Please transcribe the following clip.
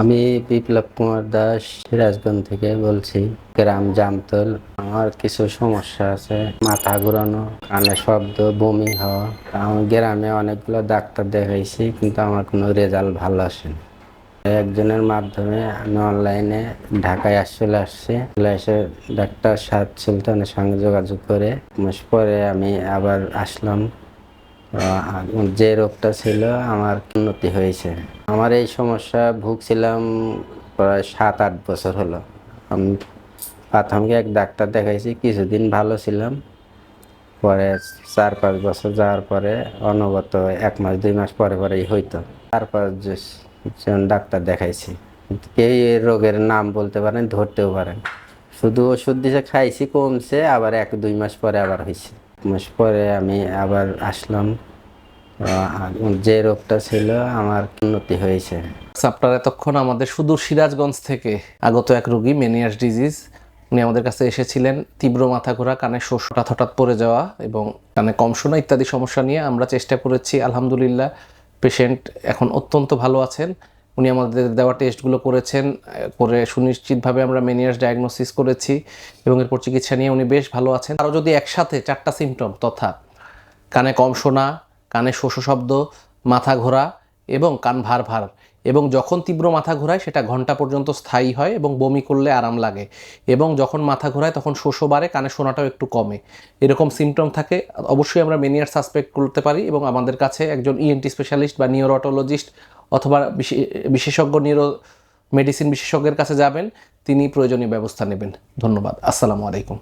আমি বিপ্লব কুমার দাস সিরাজগঞ্জ থেকে বলছি, গ্রাম জামতল। আমার কিছু সমস্যা আছে, মাথা ঘুরানো, কানে শব্দ, বমি হওয়া। আমি গ্রামে অনেকগুলো ডাক্তার দেখাইছি, কিন্তু আমার কোনো রেজাল্ট ভালো আসেনি। একজনের মাধ্যমে আমি অনলাইনে ঢাকায় চলে আসছি। এসে ডাক্তার সাদ সুলতানের সঙ্গে যোগাযোগ করে মাস পরে আমি আবার আসলাম। যে রোগটা ছিল আমার উন্নতি হয়েছে। আমার এই সমস্যা ভুগছিলাম প্রায় 7-8 বছর হলো। আমি প্রাথমিক এক ডাক্তার দেখাইছি, কিছুদিন ভালো ছিলাম। পরে 4-5 বছর যাওয়ার পরে অনবরত 1 মাস 2 মাস পরে পরেই হইতো। 4-5 জন ডাক্তার দেখাইছি, কিন্তু কেউ এই রোগের নাম বলতে পারেন, ধরতেও পারেন। শুধু ওষুধ দিছে, খাইছি, কমছে, আবার 1-2 মাস পরে আবার হয়েছে। মাস পরে আমি আবার আসলাম। যে রোগটা ছিল আমার উন্নতি হয়েছে। আপনার এতক্ষণ আমাদের সুদূর সিরাজগঞ্জ থেকে আগত এক রোগী, মেনিয়াস ডিজিজ, উনি আমাদের কাছে এসেছিলেন তীব্র মাথা ঘোরা, কানে শোষ হঠাৎ হঠাৎ পড়ে যাওয়া এবং কানে কম শোনা ইত্যাদি সমস্যা নিয়ে আমরা চেষ্টা করেছি। আলহামদুলিল্লাহ, পেশেন্ট এখন অত্যন্ত ভালো আছেন। উনি আমাদের দেওয়া টেস্টগুলো করেছেন, করে সুনিশ্চিতভাবে আমরা মেনিয়াস ডায়াগনোসিস করেছি এবং এরপর চিকিৎসা নিয়ে উনি বেশ ভালো আছেন। আরও যদি একসাথে 4টা সিমটম তথা কানে কম শোনা, কানে শোষ শব্দ, মাথা ঘোরা এবং কান ভার ভার, এবং যখন তীব্র মাথা ঘোরায় সেটা ঘন্টা পর্যন্ত স্থায়ী হয় এবং বমি করলে আরাম লাগে, এবং যখন মাথা ঘোরায় তখন শোষও বাড়ে, কানে শোনাটাও একটু কমে, এরকম সিমটম থাকে, অবশ্যই আমরা মেনিয়ার সাসপেক্ট করতে পারি এবং আমাদের কাছে একজন ইএনটি স্পেশালিস্ট বা নিউরোলজিস্ট অথবা বিশেষজ্ঞ মেডিসিন বিশেষজ্ঞের কাছে যাবেন, তিনি প্রয়োজনীয় ব্যবস্থা নেবেন। ধন্যবাদ। আসসালামু আলাইকুম।